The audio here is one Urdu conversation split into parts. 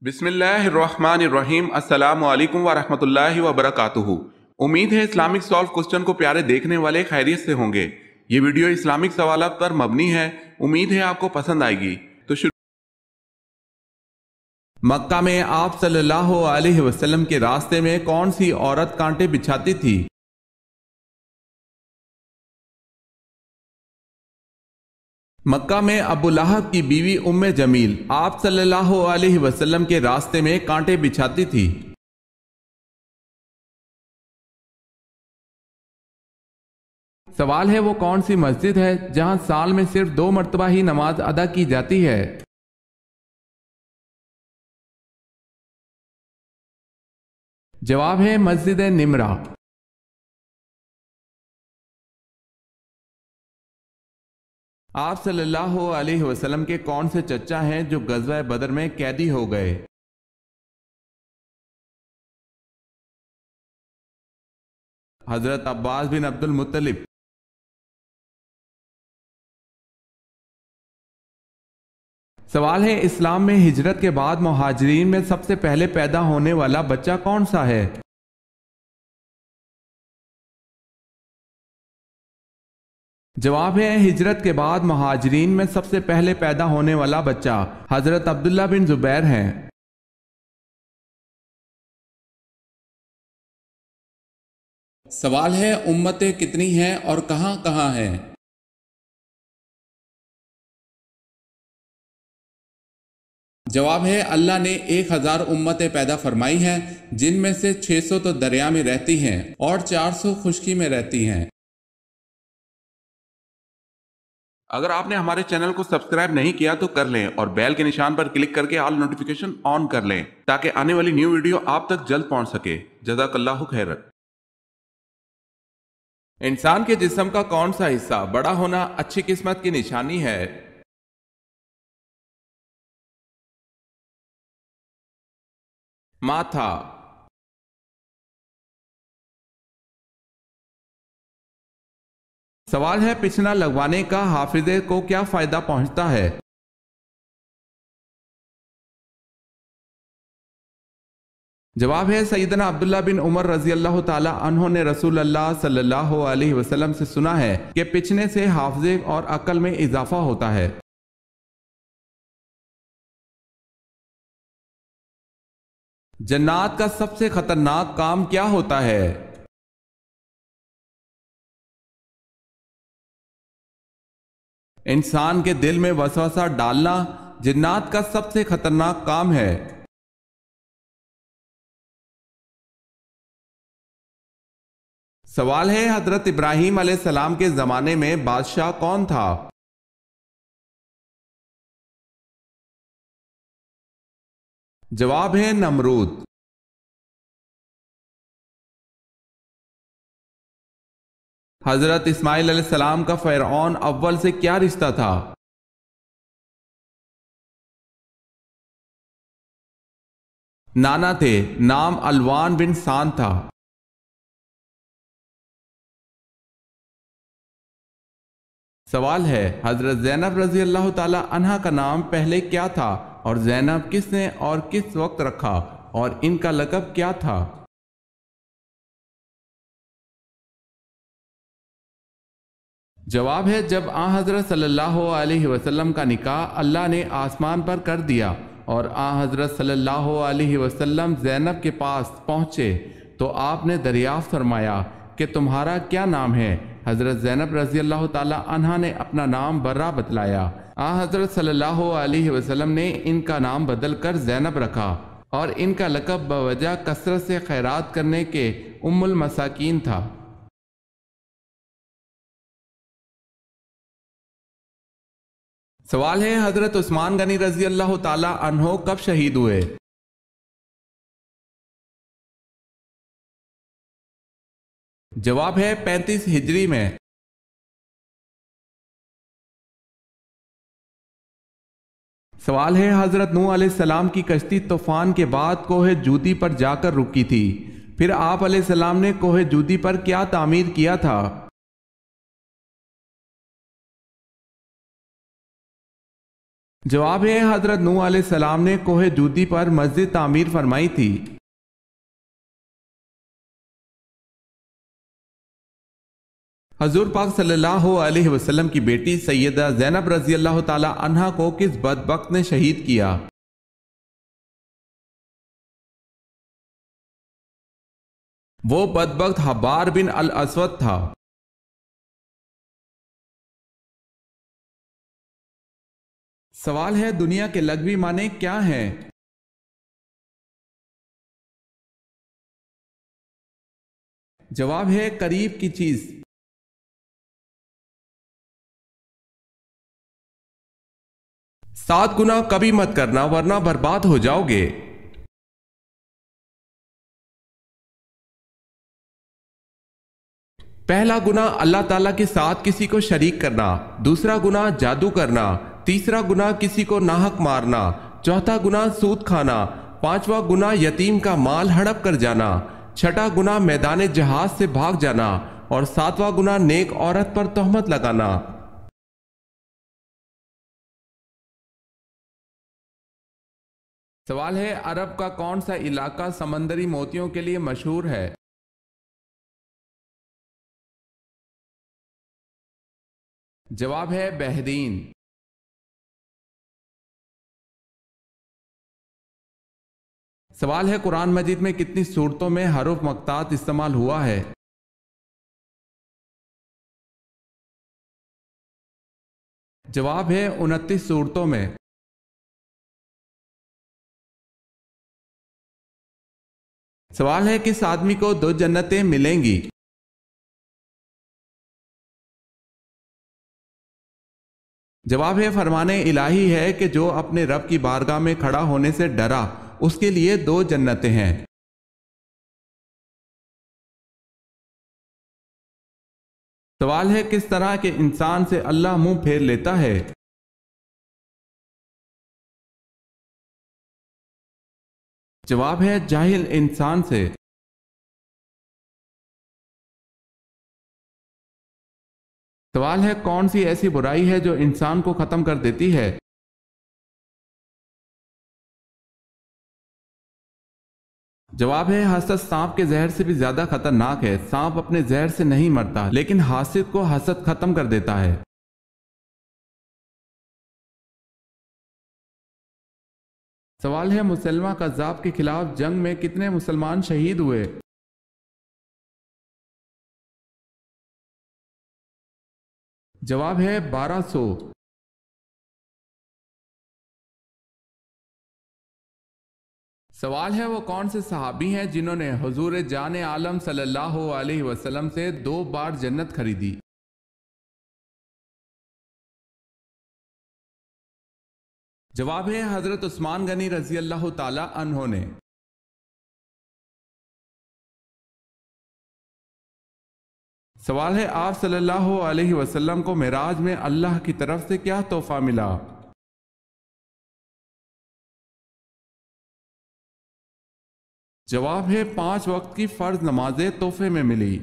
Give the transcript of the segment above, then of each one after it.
بسم اللہ الرحمن الرحیم۔ السلام علیکم ورحمۃ اللہ وبرکاتہ۔ امید ہے اسلامک سالو کوسچن کو پیارے دیکھنے والے خیریت سے ہوں گے۔ یہ ویڈیو اسلامک سوالات پر مبنی ہے، امید ہے آپ کو پسند آئے گی۔ تو مکہ میں آپ صلی اللہ علیہ وسلم کے راستے میں کون سی عورت کانٹے بچھاتی تھی؟ مکہ میں ابو لہب کی بیوی ام جمیل آپ صلی اللہ علیہ وسلم کے راستے میں کانٹے بچھاتی تھی۔ سوال ہے وہ کون سی مسجد ہے جہاں سال میں صرف 2 مرتبہ ہی نماز ادا کی جاتی ہے؟ جواب ہے مسجد نمرہ۔ آپ صلی اللہ علیہ وسلم کے کون سے چچا ہیں جو غزوہ بدر میں قیدی ہو گئے؟ حضرت عباس بن عبد المطلب۔ سوال ہے اسلام میں ہجرت کے بعد مہاجرین میں سب سے پہلے پیدا ہونے والا بچہ کون سا ہے؟ جواب ہے ہجرت کے بعد مہاجرین میں سب سے پہلے پیدا ہونے والا بچہ حضرت عبداللہ بن زبیر ہیں۔ سوال ہے امتیں کتنی ہیں اور کہاں کہاں ہیں؟ جواب ہے اللہ نے 1000 امتیں پیدا فرمائی ہیں، جن میں سے 600 تو دریا میں رہتی ہیں اور 400 خشکی میں رہتی ہیں۔ اگر آپ نے ہمارے چینل کو سبسکرائب نہیں کیا تو کر لیں اور بیل کے نشان پر کلک کر کے آل نوٹیفیکیشن آن کر لیں تاکہ آنے والی نیو ویڈیو آپ تک جلد پہنچ سکے۔ جزاک اللہ خیر۔ انسان کے جسم کا کون سا حصہ بڑا ہونا اچھی قسمت کی نشانی ہے؟ ماتھا۔ سوال ہے پچھنا لگوانے کا حافظے کو کیا فائدہ پہنچتا ہے؟ جواب ہے سیدنا عبداللہ بن عمر رضی اللہ تعالی عنہ نے رسول اللہ صلی اللہ علیہ وسلم سے سنا ہے کہ پچھنے سے حافظے اور عقل میں اضافہ ہوتا ہے۔ جنات کا سب سے خطرناک کام کیا ہوتا ہے؟ انسان کے دل میں وسوسہ ڈالنا جنات کا سب سے خطرناک کام ہے۔ سوال ہے حضرت ابراہیم علیہ السلام کے زمانے میں بادشاہ کون تھا؟ جواب ہے نمرود۔ حضرت اسماعیل علیہ السلام کا فرعون اول سے کیا رشتہ تھا؟ نانا تھے، نام الوان بن سان تھا۔ سوال ہے حضرت زینب رضی اللہ تعالی عنہا کا نام پہلے کیا تھا اور زینب کس نے اور کس وقت رکھا اور ان کا لقب کیا تھا؟ جواب ہے جب آن حضرت صلی اللہ علیہ وسلم کا نکاح اللہ نے آسمان پر کر دیا اور آن حضرت صلی اللہ علیہ وسلم زینب کے پاس پہنچے تو آپ نے دریافت فرمایا کہ تمہارا کیا نام ہے؟ حضرت زینب رضی اللہ تعالی عنہا نے اپنا نام برہ بتلایا۔ آن حضرت صلی اللہ علیہ وسلم نے ان کا نام بدل کر زینب رکھا اور ان کا لقب بوجہ کثرت سے خیرات کرنے کے ام المساکین تھا۔ سوال ہے حضرت عثمان غنی رضی اللہ تعالی عنہ کب شہید ہوئے؟ جواب ہے 35 ہجری میں۔ سوال ہے حضرت نوح علیہ السلام کی کشتی طوفان کے بعد کوہ جودی پر جا کر رکی تھی، پھر آپ علیہ السلام نے کوہ جودی پر کیا تعمیر کیا تھا؟ جواب ہے حضرت نوح علیہ السلام نے کوہ جودی پر مسجد تعمیر فرمائی تھی۔ حضور پاک صلی اللہ علیہ وسلم کی بیٹی سیدہ زینب رضی اللہ تعالی عنہا کو کس بدبخت نے شہید کیا؟ وہ بدبخت حبار بن الاسود تھا۔ سوال ہے دنیا کے لغوی معنی کیا ہیں؟ جواب ہے قریب کی چیز۔ سات گناہ کبھی مت کرنا ورنہ برباد ہو جاؤ گے۔ پہلا گناہ اللہ تعالیٰ کے ساتھ کسی کو شریک کرنا، دوسرا گناہ جادو کرنا، تیسرا گناہ کسی کو ناحق مارنا، چوتھا گناہ سود کھانا، پانچواں گناہ یتیم کا مال ہڑپ کر جانا، چھٹا گناہ میدان جہاد سے بھاگ جانا اور ساتواں گناہ نیک عورت پر تہمت لگانا۔ سوال ہے عرب کا کون سا علاقہ سمندری موتیوں کے لیے مشہور ہے؟ جواب ہے بحرین۔ سوال ہے قرآن مجید میں کتنی صورتوں میں حروف مقطعات استعمال ہوا ہے؟ جواب ہے 29 صورتوں میں۔ سوال ہے کس آدمی کو 2 جنتیں ملیں گی؟ جواب ہے فرمان الہی ہے کہ جو اپنے رب کی بارگاہ میں کھڑا ہونے سے ڈرا اس کے لیے 2 جنتیں ہیں۔ سوال ہے کس طرح کے انسان سے اللہ منہ پھیر لیتا ہے؟ جواب ہے جاہل انسان سے۔ سوال ہے کون سی ایسی برائی ہے جو انسان کو ختم کر دیتی ہے؟ جواب ہے حسد سانپ کے زہر سے بھی زیادہ خطرناک ہے۔ سانپ اپنے زہر سے نہیں مرتا لیکن حاسد کو حسد ختم کر دیتا ہے۔ سوال ہے مسلمہ کذاب کے خلاف جنگ میں کتنے مسلمان شہید ہوئے؟ جواب ہے 1200۔ سوال ہے وہ کون سے صحابی ہیں جنہوں نے حضور جان عالم صلی اللہ علیہ وسلم سے 2 بار جنت خریدی؟ جواب ہے حضرت عثمان غنی رضی اللہ تعالی عنہ نے۔ سوال ہے آپ صلی اللہ علیہ وسلم کو معراج میں اللہ کی طرف سے کیا تحفہ ملا؟ جواب ہے 5 وقت کی فرض نمازیں تحفے میں ملی۔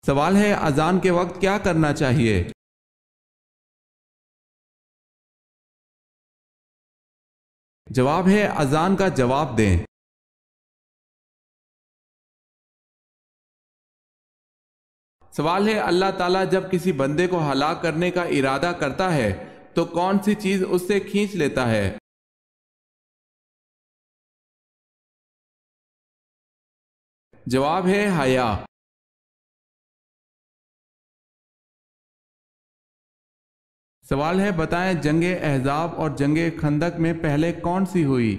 سوال ہے اذان کے وقت کیا کرنا چاہیے؟ جواب ہے اذان کا جواب دیں۔ سوال ہے اللہ تعالیٰ جب کسی بندے کو ہلاک کرنے کا ارادہ کرتا ہے تو کون سی چیز اس سے کھینچ لیتا ہے؟ جواب ہے حیا۔ سوال ہے بتائیں جنگ احزاب اور جنگ خندق میں پہلے کون سی ہوئی؟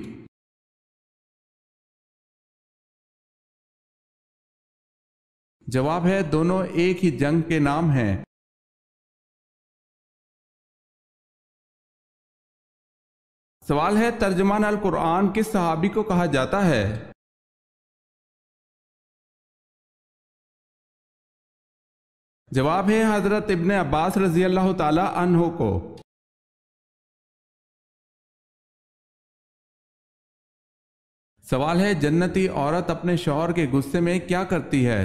جواب ہے دونوں ایک ہی جنگ کے نام ہیں۔ سوال ہے ترجمان القرآن کس صحابی کو کہا جاتا ہے؟ جواب ہے حضرت ابن عباس رضی اللہ تعالی عنہ کو۔ سوال ہے جنتی عورت اپنے شوہر کے غصے میں کیا کرتی ہے؟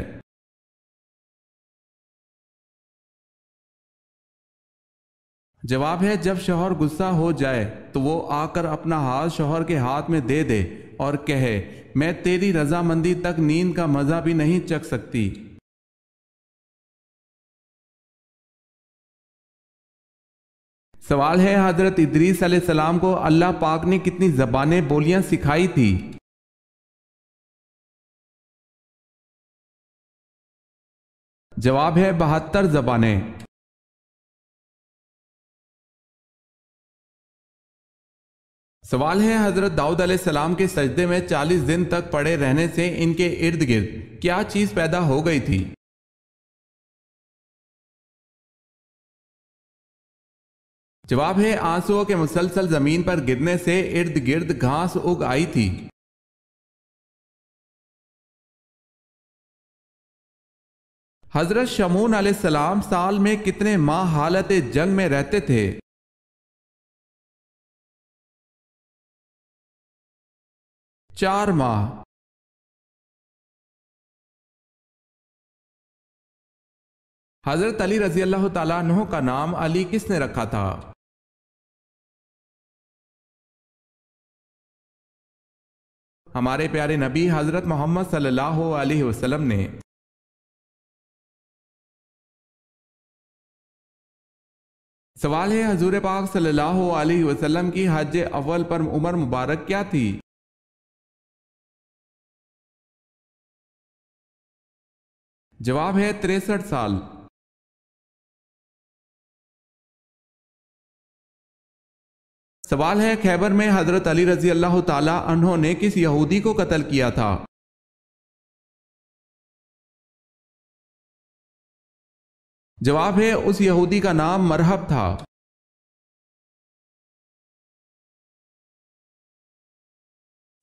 جواب ہے جب شوہر غصہ ہو جائے تو وہ آ کر اپنا ہاتھ شوہر کے ہاتھ میں دے دے اور کہے میں تیری رضامندی تک نیند کا مزہ بھی نہیں چکھ سکتی۔ سوال ہے حضرت ادریس علیہ السلام کو اللہ پاک نے کتنی زبانیں بولیاں سکھائی تھی؟ جواب ہے 72 زبانیں۔ سوال ہے حضرت داؤد علیہ السلام کے سجدے میں 40 دن تک پڑے رہنے سے ان کے ارد گرد کیا چیز پیدا ہو گئی تھی؟ جواب ہے آنسوؤں کے مسلسل زمین پر گرنے سے ارد گرد گھاس اگ آئی تھی۔ حضرت شمعون علیہ السلام سال میں کتنے ماہ حالت جنگ میں رہتے تھے؟ چار ماہ۔ حضرت علی رضی اللہ تعالیٰ عنہ کا نام علی کس نے رکھا تھا؟ ہمارے پیارے نبی حضرت محمد صلی اللہ علیہ وسلم نے۔ سوال ہے حضور پاک صلی اللہ علیہ وسلم کی حج اول پر عمر مبارک کیا تھی؟ جواب ہے 63 سال۔ سوال ہے خیبر میں حضرت علی رضی اللہ تعالی عنہ نے کس یہودی کو قتل کیا تھا؟ جواب ہے اس یہودی کا نام مرحب تھا۔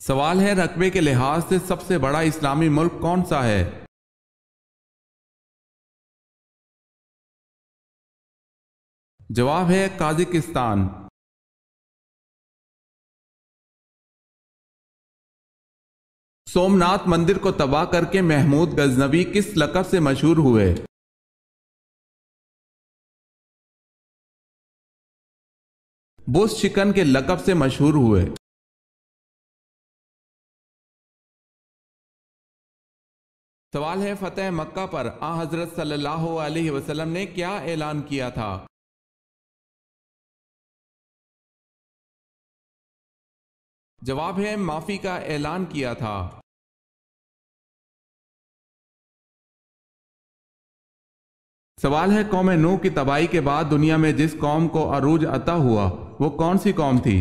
سوال ہے رقبے کے لحاظ سے سب سے بڑا اسلامی ملک کون سا ہے؟ جواب ہے قازقستان۔ سومناتھ مندر کو تباہ کر کے محمود غزنوی کس لقب سے مشہور ہوئے؟ بوس چکن کے لقب سے مشہور ہوئے۔ سوال ہے فتح مکہ پر آن حضرت صلی اللہ علیہ وسلم نے کیا اعلان کیا تھا؟ جواب ہے معافی کا اعلان کیا تھا۔ سوال ہے قوم نوح کی تباہی کے بعد دنیا میں جس قوم کو عروج عطا ہوا وہ کون سی قوم تھی؟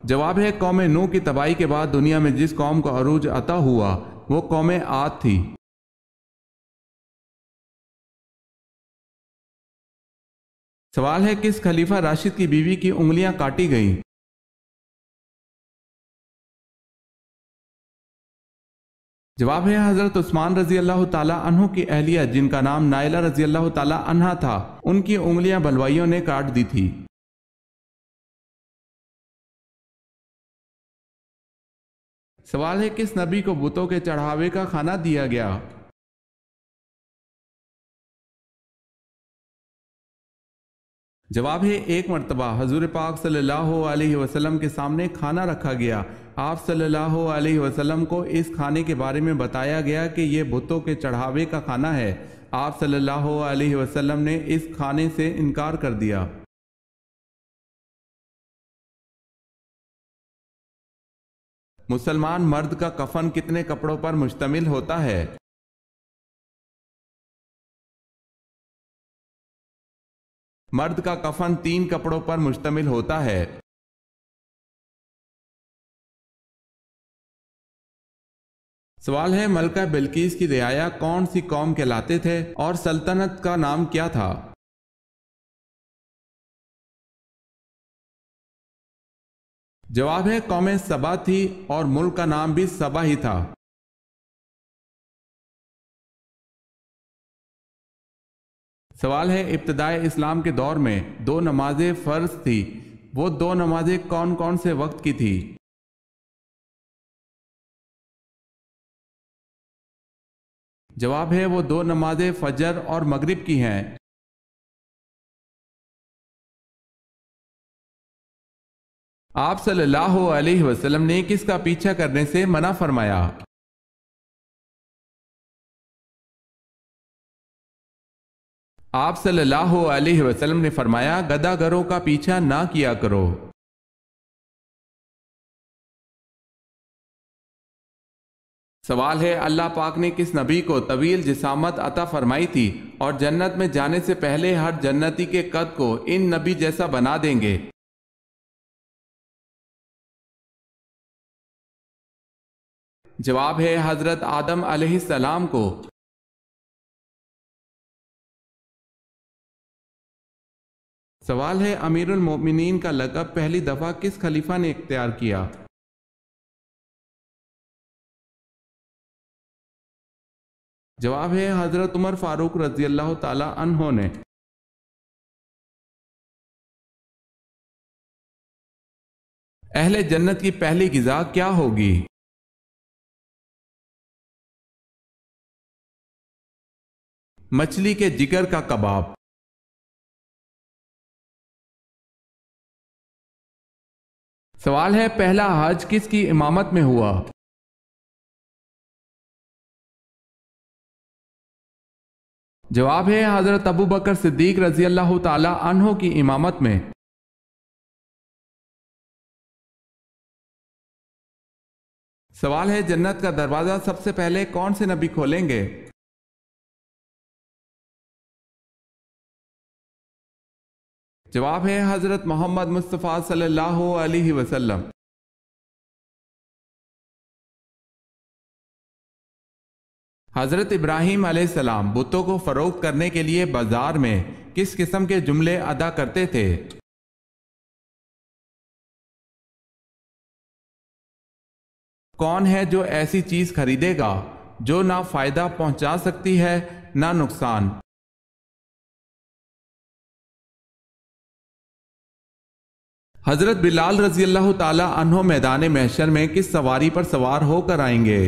جواب ہے قوم نوح کی تباہی کے بعد دنیا میں جس قوم کو عروج عطا ہوا وہ قوم عاد تھی۔ سوال ہے کس خلیفہ راشد کی بیوی کی انگلیاں کاٹی گئیں؟ جواب ہے حضرت عثمان رضی اللہ تعالی عنہ کی اہلیہ جن کا نام نائلہ رضی اللہ تعالی عنہ تھا ان کی انگلیاں بلوائیوں نے کاٹ دی تھی۔ سوال ہے کس نبی کو بتوں کے چڑھاوے کا کھانا دیا گیا؟ جواب ہے ایک مرتبہ حضور پاک صلی اللہ علیہ وسلم کے سامنے کھانا رکھا گیا، آپ صلی اللہ علیہ وسلم کو اس کھانے کے بارے میں بتایا گیا کہ یہ بتوں کے چڑھاوے کا کھانا ہے، آپ صلی اللہ علیہ وسلم نے اس کھانے سے انکار کر دیا۔ مسلمان مرد کا کفن کتنے کپڑوں پر مشتمل ہوتا ہے؟ مرد کا کفن 3 کپڑوں پر مشتمل ہوتا ہے۔ سوال ہے ملکہ بلقیس کی رعایا کون سی قوم کہلاتے تھے اور سلطنت کا نام کیا تھا؟ جواب ہے قوم سبا تھی اور ملک کا نام بھی سبا ہی تھا۔ سوال ہے ابتدائے اسلام کے دور میں 2 نمازیں فرض تھی، وہ 2 نمازیں کون کون سے وقت کی تھی؟ جواب ہے وہ 2 نمازیں فجر اور مغرب کی ہیں۔ آپ صلی اللہ علیہ وسلم نے کس کا پیچھا کرنے سے منع فرمایا؟ آپ صلی اللہ علیہ وسلم نے فرمایا گدھا گروں کا پیچھا نہ کیا کرو۔ سوال ہے اللہ پاک نے کس نبی کو طویل جسامت عطا فرمائی تھی اور جنت میں جانے سے پہلے ہر جنتی کے قد کو ان نبی جیسا بنا دیں گے؟ جواب ہے حضرت آدم علیہ السلام کو۔ سوال ہے امیر المومنین کا لقب پہلی دفعہ کس خلیفہ نے اختیار کیا؟ جواب ہے حضرت عمر فاروق رضی اللہ تعالی عنہ نے۔ اہل جنت کی پہلی غذا کیا ہوگی؟ مچھلی کے جگر کا کباب۔ سوال ہے پہلا حج کس کی امامت میں ہوا؟ جواب ہے حضرت ابو بکر صدیق رضی اللہ تعالی عنہ کی امامت میں۔ سوال ہے جنت کا دروازہ سب سے پہلے کون سے نبی کھولیں گے؟ جواب ہے حضرت محمد مصطفیٰ صلی اللہ علیہ وسلم۔ حضرت ابراہیم علیہ السلام بتوں کو فروخت کرنے کے لیے بازار میں کس قسم کے جملے ادا کرتے تھے؟ کون ہے جو ایسی چیز خریدے گا جو نہ فائدہ پہنچا سکتی ہے نہ نقصان؟ حضرت بلال رضی اللہ تعالی عنہ میدان محشر میں کس سواری پر سوار ہو کر آئیں گے؟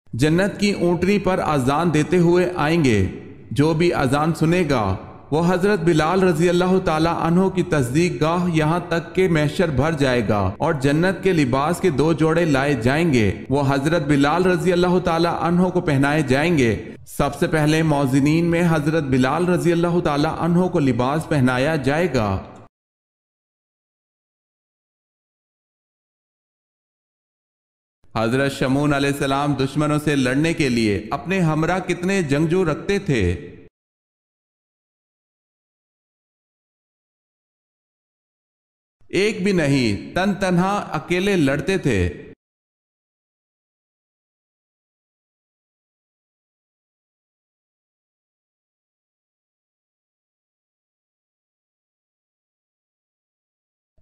جنت کی اونٹنی پر اذان دیتے ہوئے آئیں گے۔ جو بھی اذان سنے گا وہ حضرت بلال رضی اللہ تعالی عنہ کی تصدیق گاہ یہاں تک کہ محشر بھر جائے گا اور جنت کے لباس کے 2 جوڑے لائے جائیں گے، وہ حضرت بلال رضی اللہ تعالی عنہ کو پہنائے جائیں گے۔ سب سے پہلے موذنین میں حضرت بلال رضی اللہ تعالی عنہ کو لباس پہنایا جائے گا۔ حضرت شمعون علیہ السلام دشمنوں سے لڑنے کے لیے اپنے ہمراہ کتنے جنگجو رکھتے تھے؟ ایک بھی نہیں، تن تنہا اکیلے لڑتے تھے۔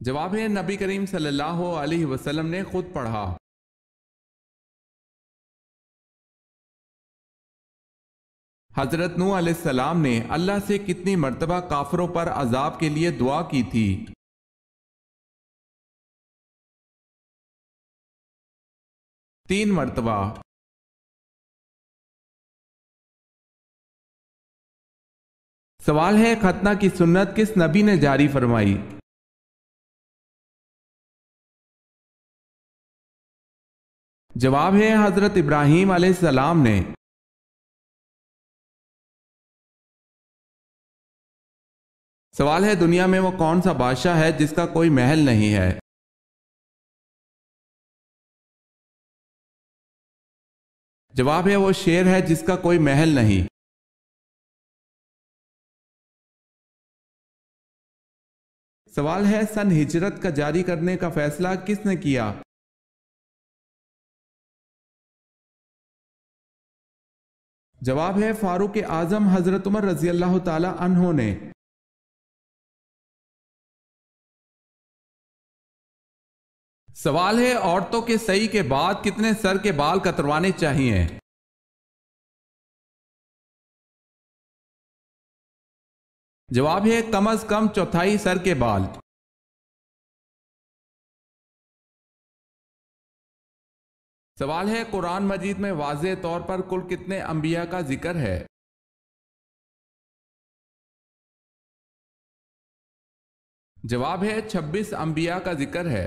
جواب ہے نبی کریم صلی اللہ علیہ وسلم نے خود پڑھا۔ حضرت نوح علیہ السلام نے اللہ سے کتنی مرتبہ کافروں پر عذاب کے لیے دعا کی تھی؟ 3 مرتبہ۔ سوال ہے ختنہ کی سنت کس نبی نے جاری فرمائی؟ جواب ہے حضرت ابراہیم علیہ السلام نے۔ سوال ہے دنیا میں وہ کون سا بادشاہ ہے جس کا کوئی محل نہیں ہے؟ جواب ہے وہ شیر ہے جس کا کوئی محل نہیں۔ سوال ہے سن ہجرت کا جاری کرنے کا فیصلہ کس نے کیا؟ جواب ہے فاروق اعظم حضرت عمر رضی اللہ تعالی عنہ نے۔ سوال ہے عورتوں کے صحیح کے بعد کتنے سر کے بال کتروانے چاہیے؟ جواب ہے کم از کم 1/4 سر کے بال۔ سوال ہے قرآن مجید میں واضح طور پر کل کتنے انبیاء کا ذکر ہے؟ جواب ہے 26 انبیاء کا ذکر ہے۔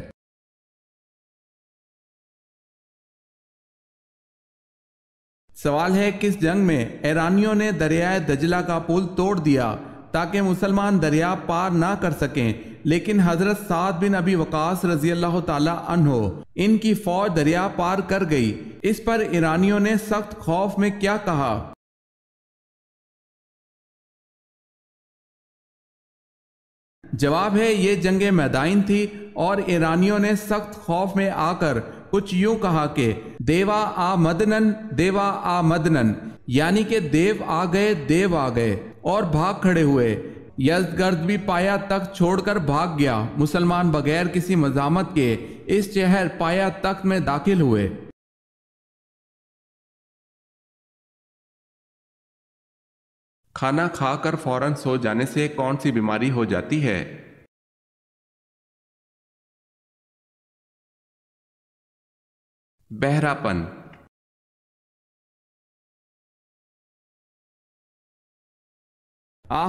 سوال ہے کس جنگ میں ایرانیوں نے دریائے دجلہ کا پل توڑ دیا تاکہ مسلمان دریا پار نہ کر سکیں، لیکن حضرت سعد بن ابی وقاص رضی اللہ تعالی عنہ ان کی فوج دریا پار کر گئی، اس پر ایرانیوں نے سخت خوف میں کیا کہا؟ جواب ہے یہ جنگ میدائن تھی اور ایرانیوں نے سخت خوف میں آ کر کچھ یوں کہا کہ دیوا آ مدنن دیوا آ مدنن، یعنی کہ دیو آ گئے اور بھاگ کھڑے ہوئے۔ یزدگرد بھی پایا تخت چھوڑ کر بھاگ گیا، مسلمان بغیر کسی مزاحمت کے اس شہر پایا تخت میں داخل ہوئے۔ کھانا کھا کر فوراً سو جانے سے کون سی بیماری ہو جاتی ہے؟ بہرا پن۔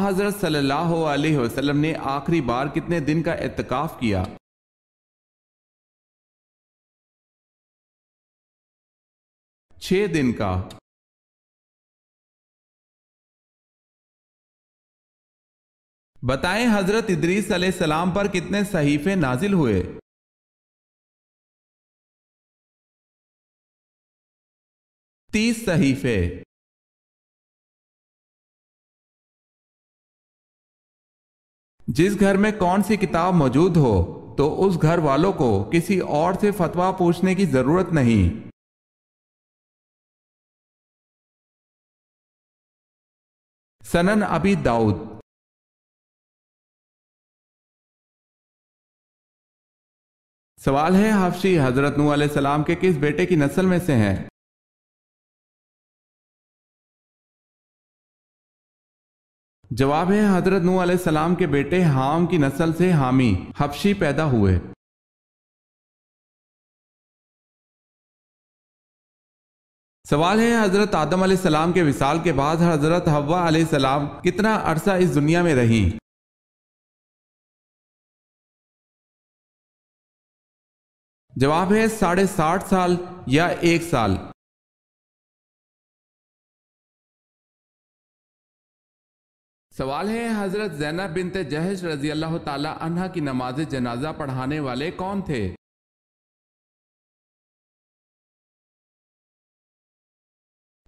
حضرت صلی اللہ علیہ وسلم نے آخری بار کتنے دن کا اعتکاف کیا؟ 6 دن کا۔ بتائیں حضرت ادریس علیہ السلام پر کتنے صحیفے نازل ہوئے؟ 30 صحیفے۔ جس گھر میں کون سی کتاب موجود ہو تو اس گھر والوں کو کسی اور سے فتویٰ پوچھنے کی ضرورت نہیں۔ سنن ابی داؤد۔ سوال ہے حفشی حضرت نوح علیہ السلام کے کس بیٹے کی نسل میں سے ہیں؟ جواب ہے حضرت نوح علیہ السلام کے بیٹے حام کی نسل سے حامی حبشی پیدا ہوئے۔ سوال ہے حضرت آدم علیہ السلام کے وصال کے بعد حضرت حوا علیہ السلام کتنا عرصہ اس دنیا میں رہیں؟ جواب ہے 60.5 سال یا 1 سال۔ سوال ہے حضرت زینب بنت جہش رضی اللہ تعالی عنہ کی نماز جنازہ پڑھانے والے کون تھے؟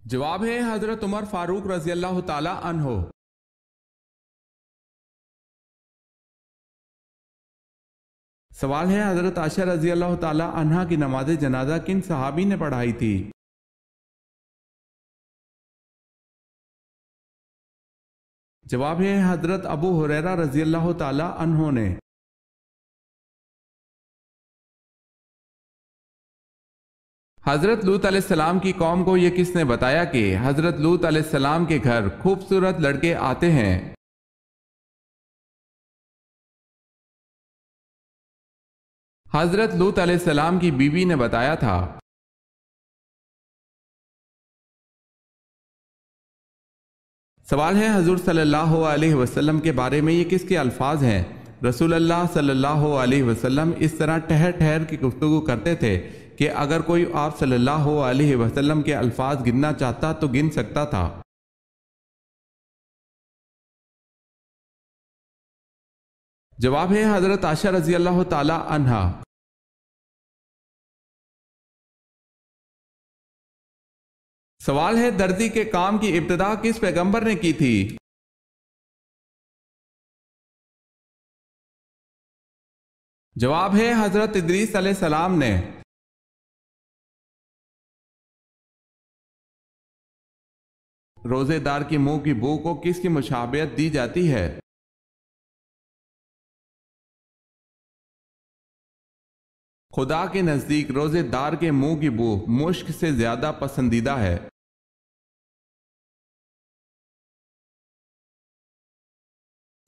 جواب ہے حضرت عمر فاروق رضی اللہ تعالی عنہ۔ سوال ہے حضرت عائشہ رضی اللہ تعالی عنہ کی نماز جنازہ کن صحابی نے پڑھائی تھی؟ جواب ہے حضرت ابو ہریرہ رضی اللہ تعالی عنہ نے۔ حضرت لوط علیہ السلام کی قوم کو یہ کس نے بتایا کہ حضرت لوط علیہ السلام کے گھر خوبصورت لڑکے آتے ہیں؟ حضرت لوط علیہ السلام کی بیوی نے بتایا تھا۔ سوال ہے حضور صلی اللہ علیہ وسلم کے بارے میں یہ کس کے الفاظ ہیں؟ رسول اللہ صلی اللہ علیہ وسلم اس طرح ٹھہر ٹھہر کے گفتگو کرتے تھے کہ اگر کوئی آپ صلی اللہ علیہ وسلم کے الفاظ گننا چاہتا تو گن سکتا تھا۔ جواب ہے حضرت عائشہ رضی اللہ تعالی عنہا۔ سوال ہے درزی کے کام کی ابتدا کس پیغمبر نے کی تھی؟ جواب ہے حضرت ادریس علیہ السلام نے۔ روزے دار کی منہ کی بو کو کس کی مشابہت دی جاتی ہے؟ خدا کے نزدیک روزے دار کے منہ کی بو مشک سے زیادہ پسندیدہ ہے۔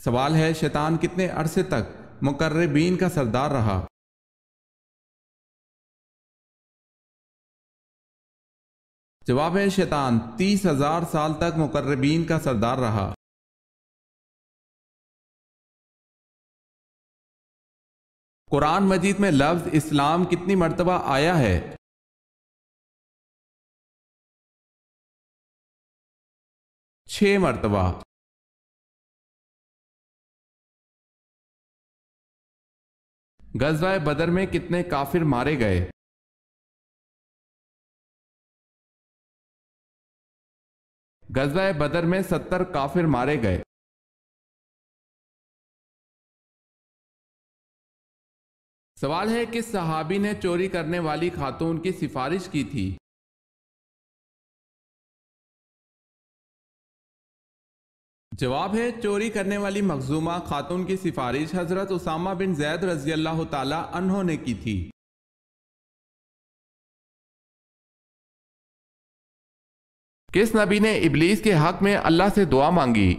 سوال ہے شیطان کتنے عرصے تک مقربین کا سردار رہا؟ جواب ہے شیطان 30,000 سال تک مقربین کا سردار رہا۔ قرآن مجید میں لفظ اسلام کتنی مرتبہ آیا ہے؟ 6 مرتبہ۔ غزوہ بدر میں کتنے کافر مارے گئے؟ 'غزوہ بدر میں 70 کافر مارے گئے۔ سوال ہے کس صحابی نے چوری کرنے والی خاتون کی سفارش کی تھی؟ جواب ہے چوری کرنے والی مخزومہ خاتون کی سفارش حضرت اسامہ بن زید رضی اللہ تعالی عنہ نے کی تھی۔ کس نبی نے ابلیس کے حق میں اللہ سے دعا مانگی؟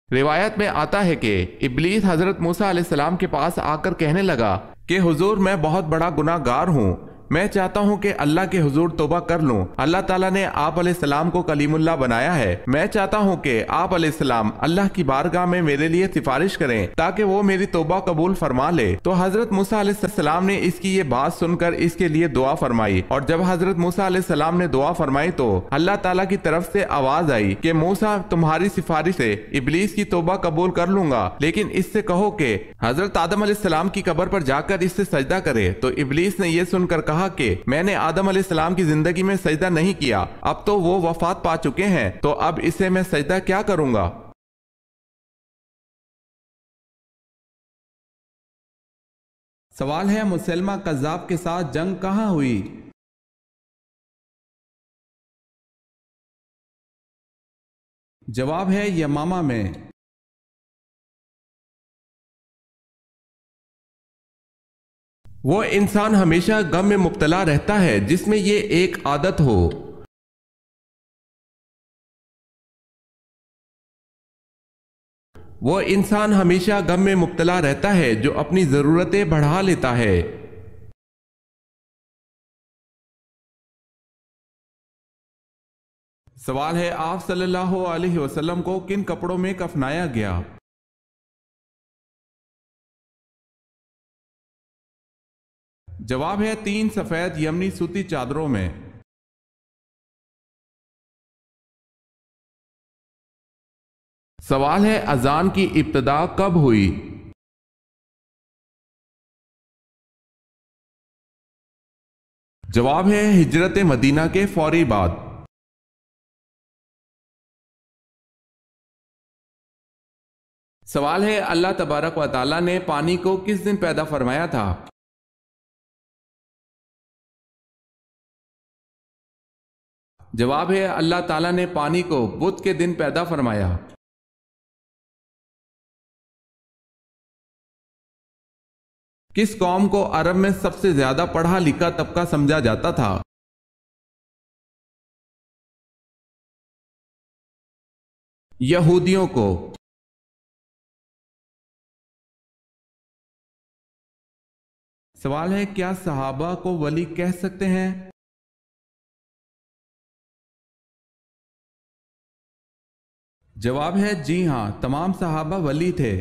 روایت میں آتا ہے کہ ابلیس حضرت موسیٰ علیہ السلام کے پاس آ کر کہنے لگا کہ حضور میں بہت بڑا گناہ گار ہوں، میں چاہتا ہوں کہ اللہ کے حضور توبہ کر لوں۔ اللہ تعالیٰ نے آپ علیہ السلام کو کلیم اللہ بنایا ہے، میں چاہتا ہوں کہ آپ علیہ السلام اللہ کی بارگاہ میں میرے لیے سفارش کریں تاکہ وہ میری توبہ قبول فرما لے۔ تو حضرت موسیٰ علیہ السلام نے اس کی یہ بات سن کر اس کے لیے دعا فرمائی، اور جب حضرت موسیٰ علیہ السلام نے دعا فرمائی تو اللہ تعالیٰ کی طرف سے آواز آئی کہ موسیٰ تمہاری سفارش سے ابلیس کی توبہ قبول کر لوں گا، لیکن اس سے کہو کہ حضرت آدم علیہ السلام کی قبر پر جا کر اس سے سجدہ کرے۔ تو ابلیس نے یہ سن کر کہا کہ میں نے آدم علیہ السلام کی زندگی میں سجدہ نہیں کیا، اب تو وہ وفات پا چکے ہیں، تو اب اسے میں سجدہ کیا کروں گا؟ سوال ہے مسلمہ کذاب کے ساتھ جنگ کہاں ہوئی؟ جواب ہے یمامہ میں۔ وہ انسان ہمیشہ غم میں مبتلا رہتا ہے جس میں یہ ایک عادت ہو۔ وہ انسان ہمیشہ غم میں مبتلا رہتا ہے جو اپنی ضرورتیں بڑھا لیتا ہے۔ سوال ہے آپ صلی اللہ علیہ وسلم کو کن کپڑوں میں کفنایا گیا؟ جواب ہے 3 سفید یمنی سوتی چادروں میں۔ سوال ہے اذان کی ابتدا کب ہوئی؟ جواب ہے ہجرت مدینہ کے فوری بعد۔ سوال ہے اللہ تبارک و تعالی نے پانی کو کس دن پیدا فرمایا تھا؟ جواب ہے اللہ تعالیٰ نے پانی کو بدھ کے دن پیدا فرمایا۔ کس قوم کو عرب میں سب سے زیادہ پڑھا لکھا طبقہ سمجھا جاتا تھا؟ یہودیوں کو۔ سوال ہے کیا صحابہ کو ولی کہہ سکتے ہیں؟ جواب ہے جی ہاں، تمام صحابہ ولی تھے۔